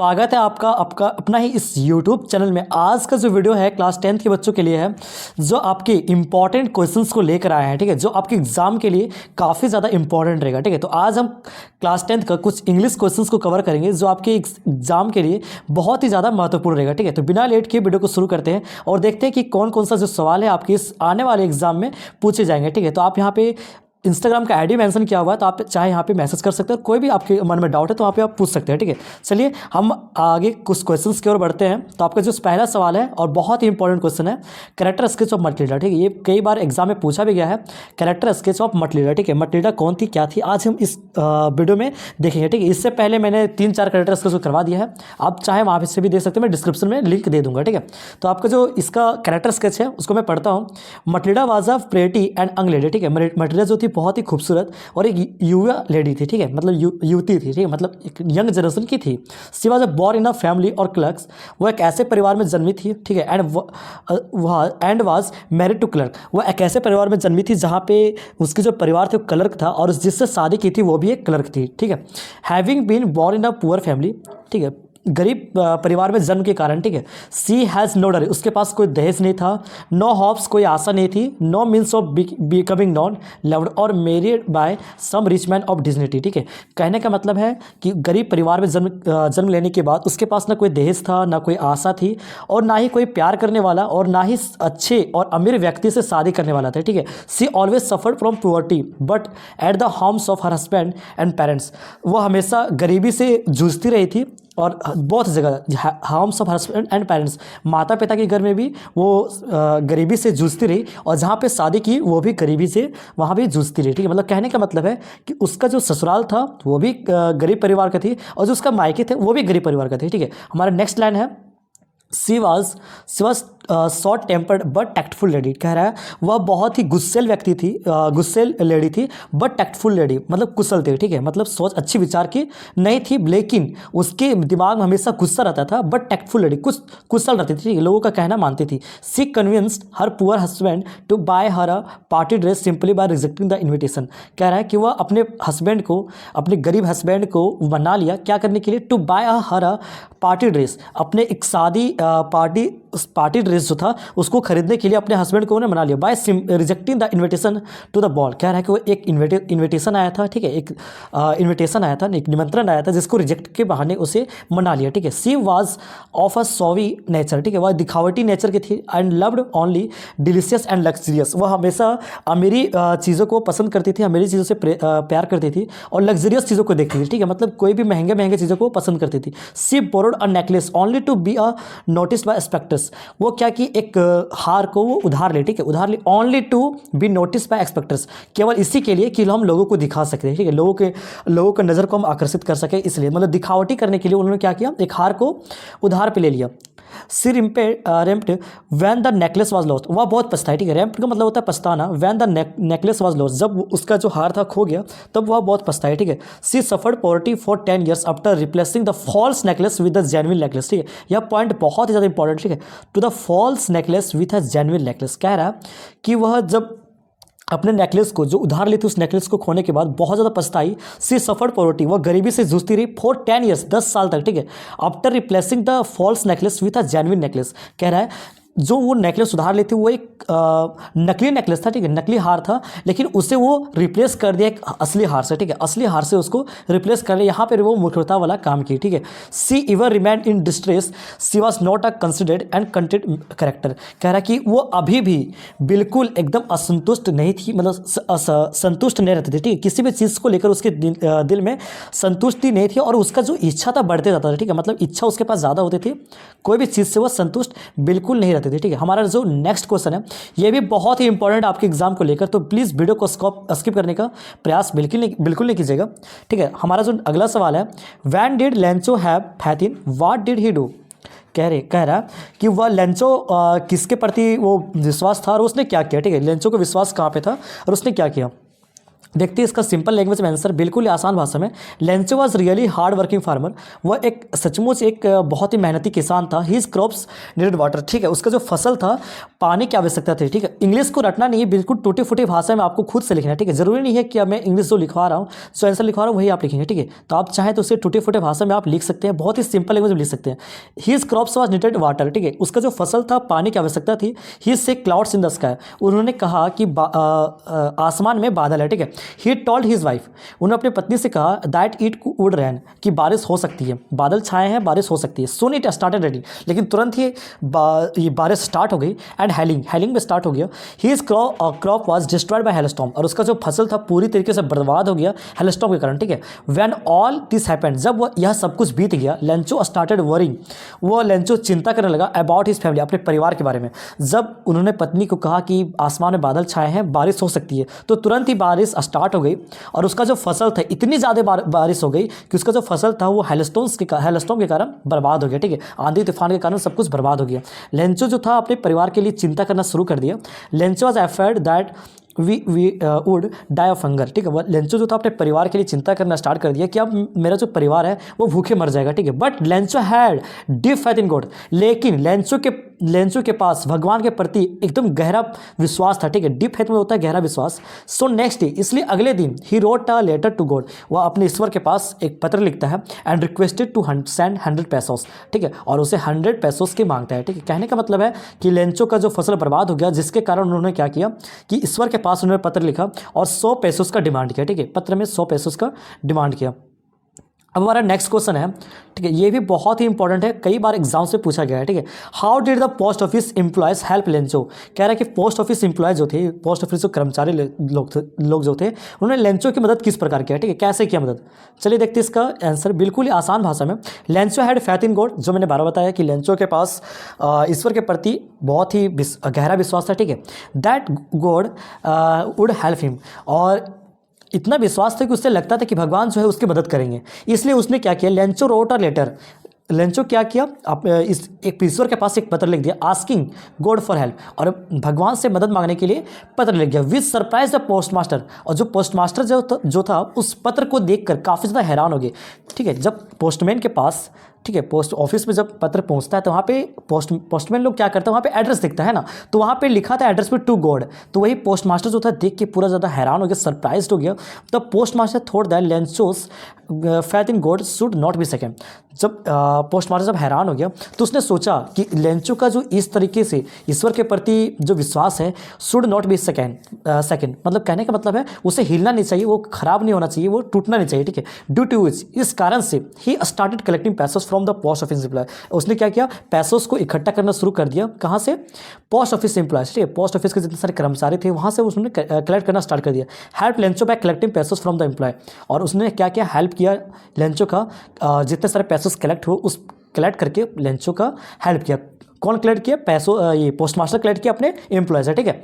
स्वागत है आपका आपका अपना ही इस YouTube चैनल में। आज का जो वीडियो है क्लास 10th के बच्चों के लिए है, जो आपके इंपॉर्टेंट क्वेश्चंस को लेकर आया है। ठीक है, जो आपके एग्जाम के लिए काफ़ी ज़्यादा इंपॉर्टेंट रहेगा। ठीक है, तो आज हम क्लास 10th का कुछ इंग्लिश क्वेश्चंस को कवर करेंगे जो आपके एग्जाम के लिए बहुत ही ज़्यादा महत्वपूर्ण रहेगा। ठीक है, तो बिना लेट के वीडियो को शुरू करते हैं और देखते हैं कि कौन कौन सा जो सवाल है आपके इस आने वाले एग्जाम में पूछे जाएंगे। ठीक है, तो आप यहाँ पे इंस्टाग्राम का आईडी मेंशन किया हुआ है, तो आप चाहे यहाँ पे मैसेज कर सकते हैं। कोई भी आपके मन में डाउट है तो वहाँ पे आप पूछ सकते हैं। ठीक है, चलिए हम आगे कुछ क्वेश्चंस की ओर बढ़ते हैं। तो आपका जो पहला सवाल है और बहुत ही इंपॉर्टेंट क्वेश्चन है, कैरेक्टर स्केच ऑफ मटिल्डा। ठीक है, ये कई बार एग्जाम में पूछा भी गया है, कैरेक्टर स्केच ऑफ मटिल्डा। ठीक है, मटिल्डा कौन थी, क्या थी, आज हम इस वीडियो में देखेंगे। ठीक है, इससे पहले मैंने 3-4 कैरेक्टर स्केच को करवा दिया है, आप चाहे वहाँ से भी देख सकते हैं, मैं डिस्क्रिप्शन में लिंक दे दूंगा। ठीक है, तो आपका जो इसका कैरेक्टर स्केच है उसको मैं पढ़ता हूँ। Matilda was a pretty and young lady. ठीक है, मटिल्डा जो थी बहुत ही खूबसूरत और एक युवा लेडी थी। ठीक है, मतलब युवती थी। ठीक है, मतलब एक यंग जनरेशन की थी। She was born in a family of clerks, वो एक ऐसे परिवार में जन्मी थी। ठीक है, and was married to clerk, वो एक ऐसे परिवार में जन्मी थी जहाँ पे उसकी जो परिवार थे वो क्लर्क था और जिससे शादी की थी वो भी एक क्लर्क थी। ठीक है, having been born in a poor family. ठीक है, गरीब परिवार में जन्म के कारण। ठीक है, सी हैज़ नो डर, उसके पास कोई दहेज नहीं था। नो होप्स, कोई आशा नहीं थी। No means of becoming non loved और married by some rich man of dignity. ठीक है, कहने का मतलब है कि गरीब परिवार में जन्म लेने के बाद उसके पास ना कोई दहेज था, ना कोई आशा थी और ना ही कोई प्यार करने वाला और ना ही अच्छे और अमीर व्यक्ति से शादी करने वाला था। ठीक है, she always suffered from poverty but at the homes of her husband and parents, वो हमेशा गरीबी से जूझती रही थी और बहुत जगह harms of husband and parents, माता पिता के घर में भी वो गरीबी से जूझती रही और जहाँ पे शादी की वो भी गरीबी से वहाँ भी जूझती रही। ठीक है, मतलब कहने का मतलब है कि उसका जो ससुराल था वो भी गरीब परिवार का थी और जो उसका मायके थे वो भी गरीब परिवार का थे। ठीक है, हमारा नेक्स्ट लाइन है, she was short tempered but tactful lady. कह रहा है वह बहुत ही गुस्सेल व्यक्ति थी, गुस्सेल लेडी थी, बट टैक्टफुल लेडी मतलब कुशल थी। ठीक है, मतलब सोच अच्छी विचार की नहीं थी, लेकिन उसके दिमाग में हमेशा गुस्सा रहता था। बट टैक्टफुल लेडी, कुछ कुशल रहती थी, लोगों का कहना मानती थी। She convinced her poor husband to buy her a party dress simply by rejecting the invitation. कह रहा है कि वह अपने हस्बैंड को, अपने गरीब हस्बैंड को मना लिया क्या करने के लिए, to buy her a party dress, अपने एक शादी पार्टी ड्रेस जो था उसको खरीदने के लिए अपने हस्बैंड को उन्होंने मना लिया by rejecting the invitation to the ball. कह रहा है कि वो एक इन्विटेशन आया था। ठीक है, एक इन्विटेशन आया था, एक निमंत्रण आया था जिसको रिजेक्ट के बहाने उसे मना लिया। ठीक है, she was of a showy nature. ठीक है, वह दिखावटी नेचर की थी and loved only delicious and luxurious, वह हमेशा अमीरी चीज़ों को पसंद करती थी, अमीरी चीज़ों से प्यार करती थी और लग्जरियस चीज़ों को देखती थी। ठीक है, मतलब कोई भी महंगे महंगे चीज़ों को पसंद करती थी। She borrowed a necklace only to be a notice by spectators, वो क्या कि एक हार को वो उधार ले। ठीक है, उधार ले only to be notice by spectators, केवल इसी के लिए कि हम लोगों को दिखा सकें। ठीक है, लोगों के नज़र को हम आकर्षित कर सके, इसलिए मतलब दिखावटी करने के लिए उन्होंने क्या किया, एक हार को उधार पे ले लिया। She repented when the necklace was lost, वह बहुत पछताई। ठीक है, रेम्प्ड का मतलब होता है पछताना। When the necklace was lost, जब उसका जो हार था खो गया तब वह बहुत पछताई। ठीक है, she suffered poverty for 10 years after replacing the false necklace with the genuine necklace. ठीक है, यह पॉइंट बहुत ही ज़्यादा इंपॉर्टेंट। ठीक है, to the false necklace with a genuine necklace, कह रहा है कि वह जब अपने नेकलेस को जो उधार ली थी उस नेकलेस को खोने के बाद बहुत ज़्यादा पछताई। सी सफर्ड पॉवर्टी, वह गरीबी से जूझती रही फॉर 10 years 10 साल तक। ठीक है, after replacing the false necklace with a genuine necklace, कह रहा है जो वो नेकलेस उधार ली थी वो एक नकली नेकलेस था। ठीक है, नकली हार था, लेकिन उसे वो रिप्लेस कर दिया एक असली हार से। ठीक है, असली हार से उसको रिप्लेस कर लिया, यहाँ पर वो मूर्खता वाला काम की। ठीक है, she ever remained in distress, she was not a considered and content character. कह रहा है कि वो अभी भी बिल्कुल एकदम असंतुष्ट नहीं थी, मतलब संतुष्ट नहीं रहती थी। ठीक है, किसी भी चीज़ को लेकर उसके दिल में संतुष्टि नहीं थी और उसका जो इच्छा था बढ़ते जाता था। ठीक है, मतलब इच्छा उसके पास ज़्यादा होती थी, कोई भी चीज़ से वो संतुष्ट बिल्कुल नहीं रहती थी। ठीक है, हमारा जो नेक्स्ट क्वेश्चन है ये भी बहुत ही इंपॉर्टेंट आपके एग्जाम को लेकर, तो प्लीज़ वीडियो को स्किप करने का प्रयास बिल्कुल नहीं कीजिएगा। ठीक है, हमारा जो अगला सवाल है, when did Lencho have faith in what did he do. कह रहा कि वह लेंचो किसके प्रति वो विश्वास था और उसने क्या किया। ठीक है, लेंचो को विश्वास कहाँ पे था और उसने क्या किया। देखते हैं इसका सिंपल लैंग्वेज में आंसर, बिल्कुल ही आसान भाषा में। Lencho was really hard working farmer, वह एक सचमुच एक बहुत ही मेहनती किसान था। हीज क्रॉप्स नीडेड वाटर, ठीक है, उसका जो फसल था पानी की आवश्यकता थी, ठीक है। इंग्लिश को रटना नहीं है, बिल्कुल टूटी फूटी भाषा में आपको खुद से लिखना है, ठीक है। जरूरी नहीं है कि मैं इंग्लिश जो लिखवा रहा हूँ, जो आंसर लिखवा रहा हूँ वही आप लिखेंगे, ठीक है। तो आप चाहें तो उसे टूटी फूटे भाषा में आप लिख सकते हैं, बहुत ही सिंपल लैंग्वेज में लिख सकते हैं। His crops was needed water, ठीक है, उसका जो फसल था पानी की आवश्यकता थी। ही से क्लाउड्स इन द स्काई, उन्होंने कहा कि आसमान में बादल है, ठीक है। ही टोल्ड हिज वाइफ, उन्होंने अपनी पत्नी से कहा दैट इट वुड रेन, कि बारिश हो सकती है, बादल छाए हैं, बारिश हो सकती है। सोन इट स्टार्टेड रेडी, लेकिन तुरंत ही ये बारिश स्टार्ट हो गई। एंड हेलिंग में स्टार्ट हो गया। His crop was destroyed by hailstorm, और उसका जो फसल था पूरी तरीके से बर्बाद हो गया हेलस्टॉर्म के कारण, ठीक है। व्हेन ऑल दिस हैपेंड, जब वह यह सब कुछ बीत गया, लेंचो स्टार्टेड वरिंग, वो लेंचो चिंता करने लगा अबाउट हिज फैमिली, अपने परिवार के बारे में। जब उन्होंने पत्नी को कहा कि आसमान में बादल छाए हैं, बारिश हो सकती है, तो तुरंत ही बारिश स्टार्ट हो गई, और उसका जो फसल था इतनी ज़्यादा बारिश हो गई कि उसका जो फसल था वो हेलस्टॉर्म के कारण बर्बाद हो गया, ठीक है। आंधी तूफान के कारण सब कुछ बर्बाद हो गया। लेंचो जो था अपने परिवार के लिए चिंता करना शुरू कर दिया। Lencho was afraid that we would die of hunger, ठीक है। वह लेंचो जो था अपने परिवार के लिए चिंता करना स्टार्ट कर दिया कि अब मेरा जो परिवार है वो भूखे मर जाएगा, ठीक है। But Lencho had deep faith in God, लेकिन लेंचो के पास भगवान के प्रति एकदम गहरा विश्वास था, ठीक है। डीप फेथ में होता है गहरा विश्वास। सो नेक्स्ट डे, इसलिए अगले दिन, he wrote a letter to God, वह अपने ईश्वर के पास एक पत्र लिखता है। And requested to send 100 pesos, ठीक है, और उसे 100 पैसोस की मांगता है, ठीक है। कहने का मतलब है कि लेंचो का जो फसल बर्बाद हो गया, जिसके कारण उन्होंने क्या किया कि ईश्वर के पास उन्होंने पत्र लिखा और 100 पैसोस का डिमांड किया, ठीक है। पत्र में 100 पैसोस का डिमांड किया। अब हमारा नेक्स्ट क्वेश्चन है, ठीक है, ये भी बहुत ही इंपॉर्टेंट है, कई बार एग्जाम से पूछा गया है, ठीक है। How did the post office employees help Lencho, कह रहा है कि पोस्ट ऑफिस एम्प्लॉयज जो थे, पोस्ट ऑफिस जो कर्मचारी लोग जो थे, उन्होंने लेंचो की मदद किस प्रकार किया, ठीक है, कैसे किया मदद। चलिए देखते हैं इसका आंसर, बिल्कुल ही आसान भाषा में। Lencho had faith in God, जो मैंने बारह बताया कि लेंचो के पास ईश्वर के प्रति बहुत ही गहरा विश्वास था, ठीक है। That God would help him, और इतना विश्वास था कि उससे लगता था कि भगवान जो है उसकी मदद करेंगे। इसलिए उसने क्या किया, Lencho wrote a letter, Lencho क्या किया, इस एक ईश्वर के पास एक पत्र लिख दिया, आस्किंग गॉड फॉर हेल्प, और भगवान से मदद मांगने के लिए पत्र लिख दिया। विच सरप्राइज द पोस्ट मास्टर, और जो पोस्ट मास्टर जो था उस पत्र को देखकर काफ़ी ज़्यादा हैरान हो गए, ठीक है। जब पोस्टमैन के पास, ठीक है, पोस्ट ऑफिस में जब पत्र पहुंचता है तो वहाँ पे पोस्टमैन लोग क्या करते हैं, वहाँ पे एड्रेस दिखता है ना, तो वहाँ पे लिखा था एड्रेस पे टू गॉड। तो वही पोस्ट मास्टर जो था देख के पूरा ज़्यादा हैरान हो गया, सरप्राइज हो गया। तब post master thought that Lencho's faith in God should not be second. जब पोस्ट मास्टर जब हैरान हो गया तो उसने सोचा कि लेंचो का जो इस तरीके से ईश्वर के प्रति जो विश्वास है, शुड नॉट बी सेकेंड, मतलब कहने का मतलब है उसे हिलना नहीं चाहिए, वो खराब नहीं होना चाहिए, वो टूटना नहीं चाहिए, ठीक है। ड्यू टू इस कारण से ही started collecting pesos from the post office employ, उसने क्या किया, पैसोस को इकट्ठा करना शुरू कर दिया। कहाँ से, पोस्ट ऑफिस एम्प्लॉयज, ठीक है, पोस्ट ऑफिस के जितने सारे कर्मचारी थे वहाँ से उसने कलेक्ट करना स्टार्ट कर दिया। Help Lencho by collecting pesos from the employ, और उसने क्या किया, हेल्प किया लेंचो का, जितने सारे पैसोस कलेक्ट हो उस कलेक्ट करके लेंचो का हेल्प किया। कौन कलेक्ट किया, पैसों, ये पोस्ट मास्टर कलेक्ट किया अपने एम्प्लॉयज है, ठीक है।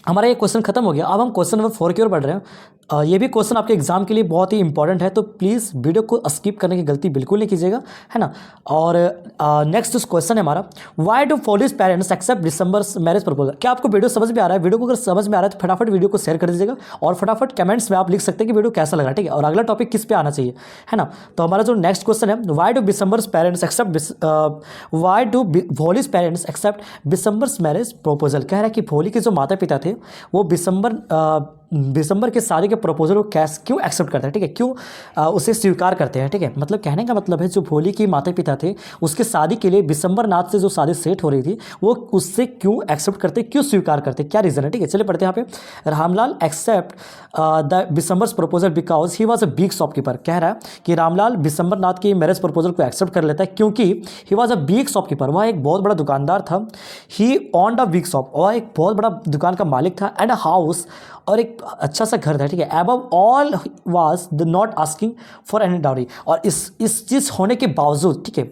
हमारा ये क्वेश्चन खत्म हो गया। अब हम क्वेश्चन नंबर 4 की ओर बढ़ रहे हैं। ये भी क्वेश्चन आपके एग्जाम के लिए बहुत ही इंपॉर्टेंट है, तो प्लीज़ वीडियो को स्किप करने की गलती बिल्कुल नहीं कीजिएगा, है ना। और नेक्स्ट जो क्वेश्चन है हमारा, why do Phyllis parents accept December marriage proposal. क्या आपको वीडियो समझ में आ रहा है? वीडियो को अगर समझ में आ रहा है तो फटाफट वीडियो को शेयर कर दीजिएगा, और फटाफट कमेंट्स में आप लिख सकते हैं कि वीडियो कैसा लगा, ठीक है, और अगला टॉपिक किस पे आना चाहिए, है ना। तो हमारा जो नेक्स्ट क्वेश्चन है, why do December parents accept why do Phyllis parents accept December marriage proposal. कह रहा है कि भोली के जो माता पिता थे वो दिसंबर के शादी के प्रपोजल को क्यों एक्सेप्ट करते हैं, ठीक है, क्यों उसे स्वीकार करते हैं, ठीक है। मतलब कहने का मतलब है जो भोली के माता पिता थे उसके शादी के लिए दिसंबर नाथ से जो शादी सेट हो रही थी वो उससे क्यों एक्सेप्ट करते, क्यों स्वीकार करते, क्या रीज़न है, ठीक है। चलिए पढ़ते हैं यहाँ पे। Ramlal accept the December's proposal because he was a big shopkeeper. कह रहा है कि रामलाल दिसंबर नाथ की मैरिज प्रपोजल को एक्सेप्ट कर लेता है क्योंकि ही वॉज अ बिग शॉपकीपर, वह एक बहुत बड़ा दुकानदार था। ही ऑन्ड अ बिग शॉप, वह एक बहुत बड़ा दुकान का मालिक था। एंड अ हाउस, और एक अच्छा सा घर था, ठीक है। Above all was the not asking for any dowry, और इस चीज़ होने के बावजूद, ठीक है,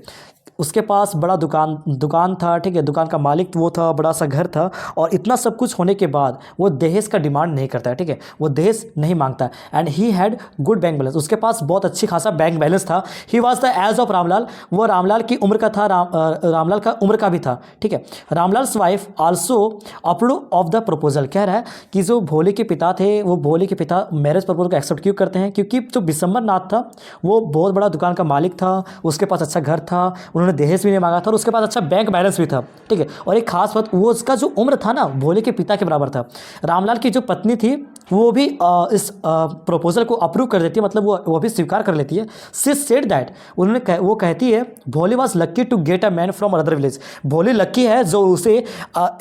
उसके पास बड़ा दुकान था, ठीक है, दुकान का मालिक वो था, बड़ा सा घर था, और इतना सब कुछ होने के बाद वो दहेज का डिमांड नहीं करता है, ठीक है, वो दहेज नहीं मांगता। And he had good bank balance, उसके पास बहुत अच्छी खासा बैंक बैलेंस था। He was the age of Ramlal, वो रामलाल की उम्र का था, रामलाल का उम्र का भी था, ठीक है। Ramlal's wife also approve of the proposal, कह रहा है कि जो भोले के पिता थे, वो भोले के पिता मैरिज प्रपोजल को एक्सेप्ट क्यों करते हैं, क्योंकि जो बिशंबर नाथ था वो बहुत बड़ा दुकान का मालिक था, उसके पास अच्छा घर था, उन्होंने दहेज भी नहीं मांगा था, और उसके पास अच्छा बैंक बैलेंस भी था, ठीक है। और एक खास बात, वो उसका जो उम्र था ना भोले के पिता के बराबर था। रामलाल की जो पत्नी थी वो भी इस प्रपोजल को अप्रूव कर देती है, मतलब वो भी स्वीकार कर लेती है। सी सेड दैट, वो कहती है Bhole was lucky to get a man from other village, Bhole lucky है जो उसे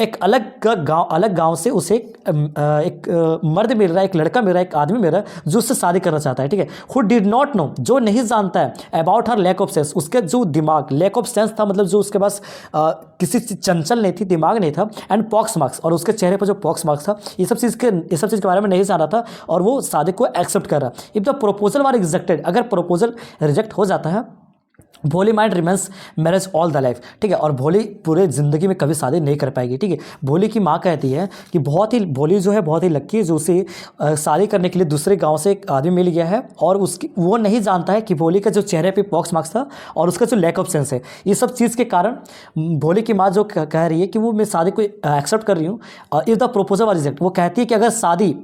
एक अलग गांव से उसे एक मर्द मिल रहा है, एक लड़का मिल रहा है, एक आदमी मिल रहा है जो उससे शादी करना चाहता है, ठीक है। हु डिड नॉट नो, जो नहीं जानता है about her lack of sense, उसके जो दिमाग, लैक ऑफ सेंस था मतलब जो उसके पास किसी चीज चंचल नहीं थी, दिमाग नहीं था, एंड पॉक्स मार्क्स, और उसके चेहरे पर जो पॉक्स मार्क्स था, ये सब चीज़ के बारे में नहीं जाना था, और वो शादी को एक्सेप्ट कर रहा। If the proposal were rejected, अगर प्रपोजल रिजेक्ट हो जाता है, भोली mind remains marriage all the life, ठीक है, और भोली पूरे ज़िंदगी में कभी शादी नहीं कर पाएगी, ठीक है। भोली की माँ कहती है कि भोली जो है बहुत ही लक्की है जो उसे शादी करने के लिए दूसरे गांव से एक आदमी मिल गया है, और वो नहीं जानता है कि भोली का जो चेहरे पे पॉक्स मार्क्स था और उसका जो लैक ऑफ सेंस है, ये सब चीज़ के कारण भोली की माँ जो कह रही है कि वो मैं शादी को एक्सेप्ट कर रही हूँ। If the proposal were reject, वो कहती है कि अगर शादी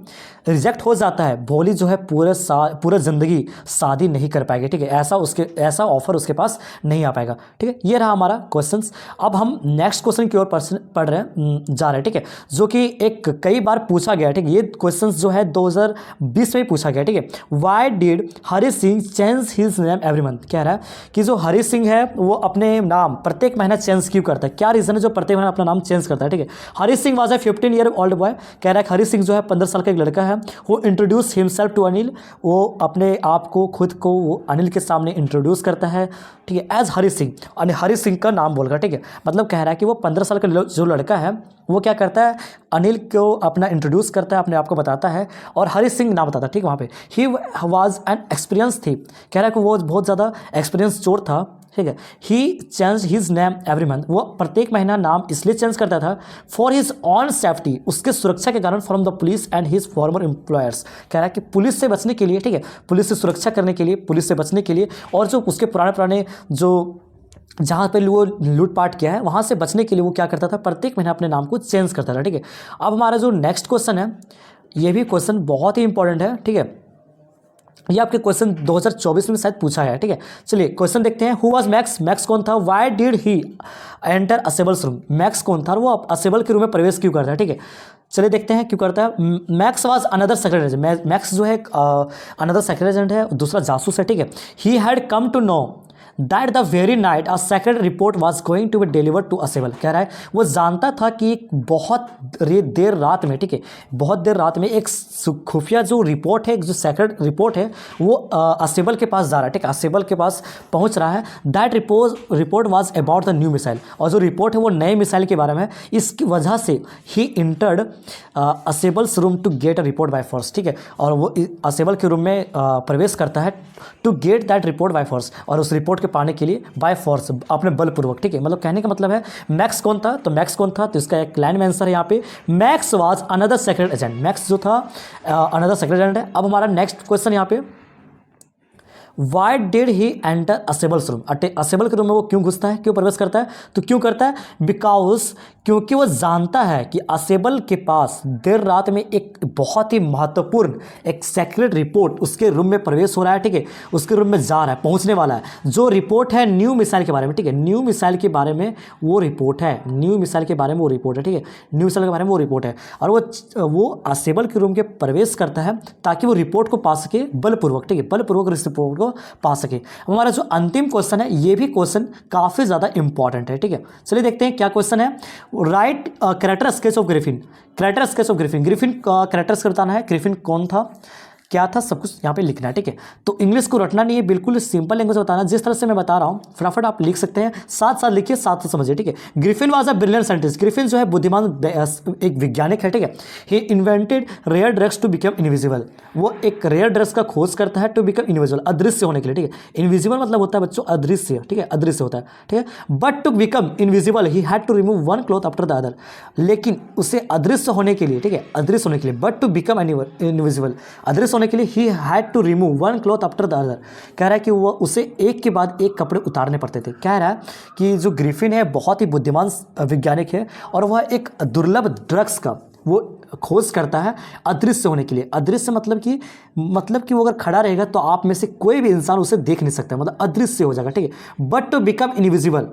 रिजेक्ट हो जाता है, भोली जो है पूरे ज़िंदगी शादी नहीं कर पाएगी, ठीक है, ऐसा ऑफर उसके पास नहीं आ पाएगा, ठीक है। ये रहा हमारा क्वेश्चंस। अब हम नेक्स्ट क्वेश्चन की ओर पढ़ रहे हैं जा रहे हैं, ठीक है, जो कि एक कई बार पूछा गया, ठीक है। ये क्वेश्चंस जो है 2020 में ही पूछा गया, ठीक है। Why did Hari Singh change his name every month, कह रहा है कि जो हरी सिंह है वो अपने नाम प्रत्येक महीना चेंज क्यों करता है, क्या रीज़न है जो प्रत्येक महीना अपना नाम चेंज करता है, ठीक है। Hari Singh was a 15 year old boy, कह रहा है हरी सिंह जो है 15 साल का एक लड़का है। वो इंट्रोड्यूस हिमसेल्फ टू अनिल, वो अपने आप को खुद को वो अनिल के सामने इंट्रोड्यूस करता है, ठीक है, एज हरी सिंह, और हरी सिंह का नाम बोलकर, ठीक है। मतलब कह रहा है कि वो 15 साल का जो लड़का है वो क्या करता है, अनिल को अपना इंट्रोड्यूस करता है, अपने आप को बताता है, और हरी सिंह नाम बताता है, ठीक। वहाँ पे ही वाज एन एक्सपीरियंस थी, कह रहा है कि वो बहुत ज़्यादा एक्सपीरियंस चोर था, ठीक है। He change his name every month, वो प्रत्येक महीना नाम इसलिए चेंज करता था फॉर हिज ऑन सेफ्टी, उसके सुरक्षा के कारण, from the police and his farmer employers, कह रहा है कि पुलिस से बचने के लिए, ठीक है, पुलिस से सुरक्षा करने के लिए, पुलिस से बचने के लिए, और जो उसके पुराने जो जहाँ पे वो लूटपाट किया है वहाँ से बचने के लिए वो क्या करता था, प्रत्येक महीना अपने नाम को चेंज करता था, ठीक है। अब हमारा जो नेक्स्ट क्वेश्चन है, ये भी क्वेश्चन बहुत ही इंपॉर्टेंट है, ठीक है। ये आपके क्वेश्चन 2024 में शायद पूछा है, ठीक है। चलिए क्वेश्चन देखते हैं। हु वाज मैक्स, मैक्स कौन था। Why did he enter Ausable's room, Max कौन था और वो असेबल के रूम में प्रवेश क्यों करता है, ठीक है। चलिए देखते हैं क्यों करता है। Max was another secret agent, Max जो है अनदर सेक्रेट एजेंट है, दूसरा जासूस है, ठीक है। He had come to know that the very night a secret report was going to be delivered to Ausable, कह रहा है वो जानता था कि बहुत देर रात में, ठीक है, बहुत देर रात में एक खुफिया जो रिपोर्ट है, जो सेक्रेट रिपोर्ट है वो असेबल के पास जा रहा है, ठीक है, असेबल के पास पहुंच रहा है। That report was about the new missile, और जो रिपोर्ट है वो नए मिसाइल के बारे में है। इसकी वजह से he entered Ausable's room to get a report by force, ठीक है, और वो असेबल के रूम में प्रवेश करता है to get that report by force, और उस रिपोर्ट के पाने के लिए बाय फोर्स, अपने बलपूर्वक, ठीक है। मतलब कहने का मतलब है मैक्स कौन था, तो मैक्स कौन था, तो इसका एक लाइन में आंसर है यहाँ पे, Max was another secret agent, Max जो था अनदर सेक्रेट एजेंट है। अब हमारा नेक्स्ट क्वेश्चन यहाँ पे, why did he enter Ausable's room, Ausable के रूम में वो क्यों घुसता है, क्यों प्रवेश करता है, तो क्यों करता है, बिकॉज क्योंकि वो जानता है कि असेबल के पास देर रात में एक बहुत ही महत्वपूर्ण एक सेक्रेट रिपोर्ट उसके रूम में प्रवेश हो रहा है, ठीक है, उसके रूम में जा रहा है, पहुंचने वाला है, जो रिपोर्ट है न्यू मिसाइल के बारे में, ठीक है, न्यू मिसाइल के बारे में वो रिपोर्ट है, न्यू मिसाइल के बारे में वो रिपोर्ट है, ठीक है, न्यू मिसाइल के बारे में वो रिपोर्ट है, और वो असेबल के रूम के प्रवेश करता है ताकि वो रिपोर्ट को पा सके बलपूर्वक, ठीक है, बलपूर्वक इस रिपोर्ट को पा सके। हमारा जो अंतिम क्वेश्चन है ये भी क्वेश्चन काफ़ी ज़्यादा इंपॉर्टेंट है, ठीक है। चलिए देखते हैं क्या क्वेश्चन है। Right character sketch of Griffin, character sketch of Griffin, Griffin character sketch बताना है, ग्रिफिन कौन था, क्या था सब कुछ यहाँ पे लिखना है, ठीक है। तो इंग्लिश को रटना नहीं है, बिल्कुल सिंपल लैंग्वेज बताना, जिस तरह से मैं बता रहा हूँ फटाफट आप लिख सकते हैं, साथ साथ लिखिए साथ साथ समझिए, ठीक है। Griffin was a brilliant scientist, Griffin जो है बुद्धिमान एक वैज्ञानिक है, ठीक है। He invented rare drugs to become invisible, वो एक रेयर ड्रग्स का खोज करता है टू बिकम इनविजिबल, अदृश्य होने के लिए, ठीक है। इनविजिबल मतलब होता है बच्चों अदृश्य, ठीक है, अदृश्य होता है, ठीक है। But to become invisible he had to remove one cloth after the other, लेकिन उसे अदृश्य होने के लिए, ठीक है, अदृश्य होने के लिए, बट टू बिकम इनविजिबल, अदृश्य होने के लिए he had to remove one cloth after the other. कह रहा है कि वो उसे एक के बाद एक कपड़े उतारने पड़ते थे। कह रहा है कि जो ग्रिफिन है बहुत ही बुद्धिमान वैज्ञानिक है और वह एक दुर्लभ ड्रग्स का वो खोज करता है अदृश्य होने के लिए। अदृश्य मतलब कि वो अगर खड़ा रहेगा तो आप में से कोई भी इंसान उसे देख नहीं सकता, मतलब अदृश्य हो जाएगा, ठीक है। बट टू बिकम इनविजिबल,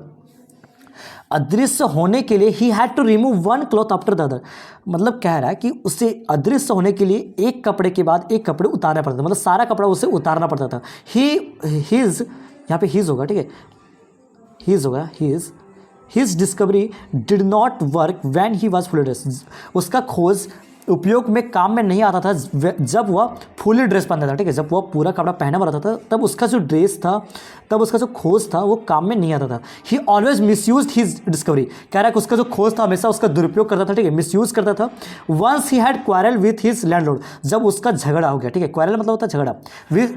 अदृश्य होने के लिए he had to remove one cloth after the other, मतलब कह रहा है कि उसे अदृश्य होने के लिए एक कपड़े के बाद एक कपड़े उतारना पड़ता था, मतलब सारा कपड़ा उसे उतारना पड़ता था। हीज यहाँ पे हीज होगा, ठीक है, हीज होगा, his discovery did not work when he was fully dress, उसका खोज उपयोग में काम में नहीं आता था जब वह फुली ड्रेस पहनता था, ठीक है। जब वह पूरा कपड़ा पहना हुआ रहता था तब उसका जो ड्रेस था, तब उसका जो खोज था वो काम में नहीं आता था। ही ऑलवेज मिसयूज्ड हिज डिस्कवरी, कह रहा है कि उसका जो खोज था हमेशा उसका दुरुपयोग करता था, ठीक है, मिसयूज करता था। Once he had quarrel with his landlord, जब उसका झगड़ा हो गया, ठीक है, क्वारल मतलब होता है झगड़ा,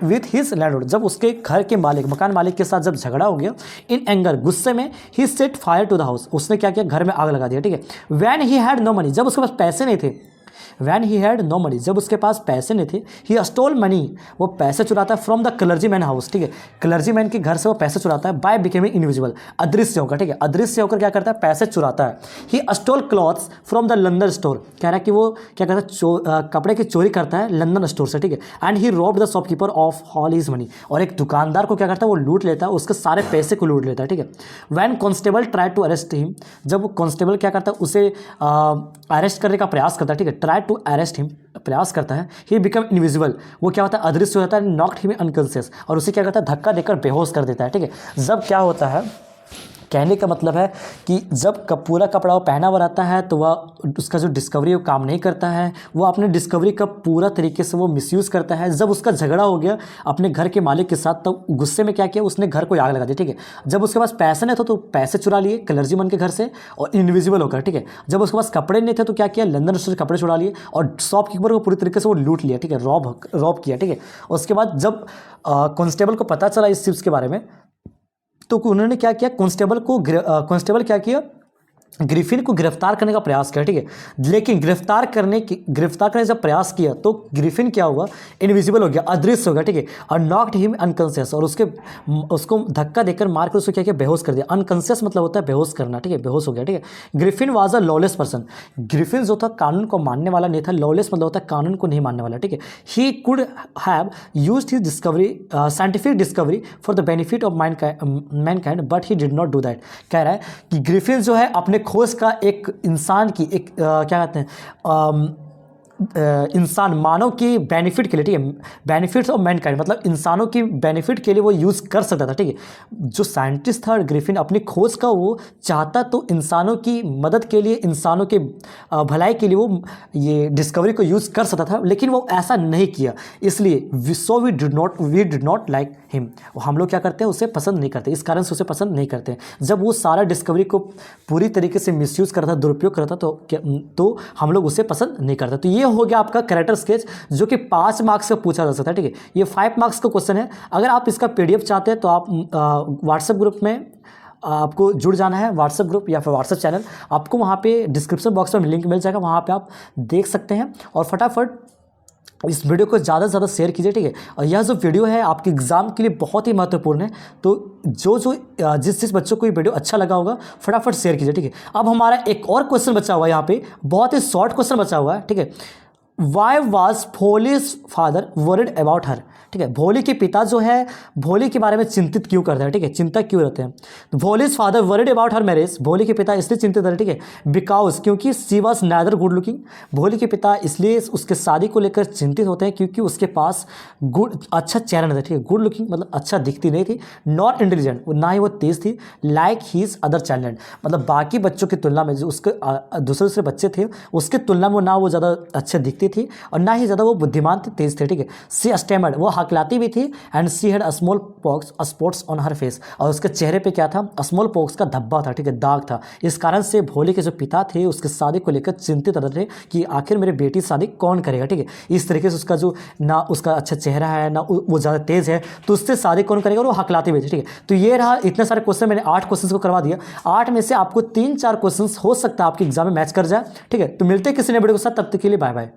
विथ हिज लैंडलॉर्ड, जब उसके घर के मालिक, मकान मालिक के साथ जब झगड़ा हो गया, इन एंगर, गुस्से में, he set fire to the house, उसने क्या किया, घर में आग लगा दिया, ठीक है। When he had no money, जब उसके पास पैसे नहीं थे, when he had no money, जब उसके पास पैसे नहीं थे, ही स्टोल मनी, वो पैसे चुराता है from the clergy man house, ठीक है, क्लर्जी मैन के घर से वो पैसे चुराता है, बाय बिकमिंग इनविजिबल, अदृश्य होकर, ठीक है, अदृश्य होकर क्या करता है, पैसे चुराता है। He stole clothes from the London store, कह रहा है कि वो क्या करता है, कपड़े की चोरी करता है लंदन स्टोर से, ठीक है। And he robbed the shopkeeper of all his money, और एक दुकानदार को क्या करता है, वो लूट लेता है, उसके सारे पैसे को लूट लेता है, ठीक है। When constable try to arrest him, जब कॉन्स्टेबल क्या करता है, उसे अरेस्ट करने का प्रयास करता है, ठीक है, ट्राई टू अरेस्ट हिम, प्रयास करता है। ही बिकम इनविजिबल, वो क्या होता है, अदृश्य हो जाता है, नॉक्ड हिम अनकॉन्शियस, और उसे क्या करता है, धक्का देकर बेहोश कर देता है, ठीक है। जब क्या होता है, कहने का मतलब है कि जब पूरा कपड़ा वो पहना हुआ रहता है तो वह उसका जो डिस्कवरी वो काम नहीं करता है, वो अपने डिस्कवरी का पूरा तरीके से वो मिसयूज़ करता है। जब उसका झगड़ा हो गया अपने घर के मालिक के साथ, तब गुस्से में क्या किया, उसने घर को आग लगा दी, ठीक है। जब उसके पास पैसे नहीं थे तो पैसे चुरा लिए क्लर्जीमैन के घर से और इनविजिबल होकर, ठीक है। जब उसके पास कपड़े नहीं थे तो क्या किया, लंदन से कपड़े चुरा लिए और शॉपकीपर को पूरी तरीके से वो लूट लिया, ठीक है, रॉब किया, ठीक है। उसके बाद जब कांस्टेबल को पता चला इस चीज़ के बारे में तो उन्होंने क्या किया, कांस्टेबल क्या किया, ग्रिफिन को गिरफ्तार करने का प्रयास किया, ठीक है। लेकिन गिरफ्तार करने जब प्रयास किया तो ग्रिफिन क्या हुआ, इनविजिबल हो गया, अदृश्य हो गया, ठीक है। और नॉक्ड हिम अनकॉन्शियस, और उसको धक्का देकर मारकर उसको क्या किया, बेहोश कर दिया। अनकॉन्शियस मतलब होता है बेहोश करना, ठीक है, बेहोश हो गया, ठीक है। Griffin was a lawless person, Griffin जो था कानून को मानने वाला नहीं था, लॉलेस मतलब होता है कानून को नहीं मानने वाला, ठीक है। He could have used his discovery, scientific discovery for the benefit of Mankind but he did not do that. कह रहा है कि ग्रिफिन जो है अपने खोज का एक इंसान की क्या कहते हैं, इंसान मानव की बेनिफिट के लिए, ठीक है, बेनिफिट्स ऑफ मैनकाइंड मतलब इंसानों की बेनिफिट के लिए वो यूज़ कर सकता था, ठीक है। जो साइंटिस्ट था ग्रिफिन अपनी खोज का वो चाहता तो इंसानों की मदद के लिए, इंसानों के भलाई के लिए वो ये डिस्कवरी को यूज़ कर सकता था, लेकिन वो ऐसा नहीं किया। इसलिए we did not like him, हम लोग क्या करते हैं, उसे पसंद नहीं करते, इस कारण से उसे पसंद नहीं करते। जब वो सारा डिस्कवरी को पूरी तरीके से मिसयूज़ करता, दुरुपयोग करता तो हम लोग उसे पसंद नहीं करते। तो ये हो गया आपका कैरेक्टर स्केच, जो कि 5 मार्क्स का पूछा जा सकता है, ठीक है। ये 5 मार्क्स का क्वेश्चन है। अगर आप इसका PDF चाहते हैं तो आप व्हाट्सएप ग्रुप में आपको जुड़ जाना है, व्हाट्सएप ग्रुप या फिर व्हाट्सएप चैनल, आपको वहाँ पे डिस्क्रिप्शन बॉक्स में लिंक मिल जाएगा, वहाँ पे आप देख सकते हैं। और फटाफट इस वीडियो को ज़्यादा से ज़्यादा शेयर कीजिए, ठीक है। और यह जो वीडियो है आपके एग्ज़ाम के लिए बहुत ही महत्वपूर्ण है, तो जिस बच्चों को ये वीडियो अच्छा लगा होगा फटाफट शेयर कीजिए, ठीक है। अब हमारा एक और क्वेश्चन बचा हुआ है, यहाँ पे बहुत ही शॉर्ट क्वेश्चन बचा हुआ है, ठीक है। Why was Bholi's father worried about her, ठीक है। भोली के पिता जो है भोली के बारे में चिंतित क्यों करते हैं, ठीक है, चिंता क्यों रहते हैं। तो Bholi's father worried about her marriage, भोली के पिता इसलिए चिंतित रहे, ठीक है, बिकॉज क्योंकि सी वॉज नैदर गुड लुकिंग, भोली के पिता इसलिए उसके शादी को लेकर चिंतित होते हैं क्योंकि उसके पास अच्छा चेहरा नहीं था, ठीक है, गुड लुकिंग मतलब अच्छा दिखती नहीं थी। नॉट इंटेलिजेंट, ना ही वो तेज थी। लाइक हीज अदर चाइल्ड, मतलब बाकी बच्चों की तुलना में जो उसके दूसरे बच्चे थे उसके तुलना में ना वो ज़्यादा अच्छे दिखती थी और ना ही ज़्यादा वो बुद्धिमान थी, तेज थे, ठीक है। सी स्टेमर्ड, वो हकलाती भी थी, and she had small pox spots on her face, और उसके चेहरे पे क्या था, स्मॉल पॉक्स का धब्बा था, ठीक है, दाग था। इस कारण से भोले के जो पिता थे उसके शादी को लेकर चिंतित रहते थे कि आखिर मेरे बेटी शादी कौन करेगा, ठीक है। इस तरीके से उसका जो ना उसका अच्छा चेहरा है ना वो ज़्यादा तेज है, तो उससे शादी कौन करेगा, और वो हकलाती भी थी, ठीक है। तो ये रहा, इतने सारे क्वेश्चन मैंने 8 क्वेश्चन को करवा दिया। 8 में से आपको 3-4 क्वेश्चन हो सकता है आपके एग्जाम में मैच कर जाए, ठीक है। तो मिलते हैं किसी नए वीडियो के साथ, तब तक के लिए बाय बाय।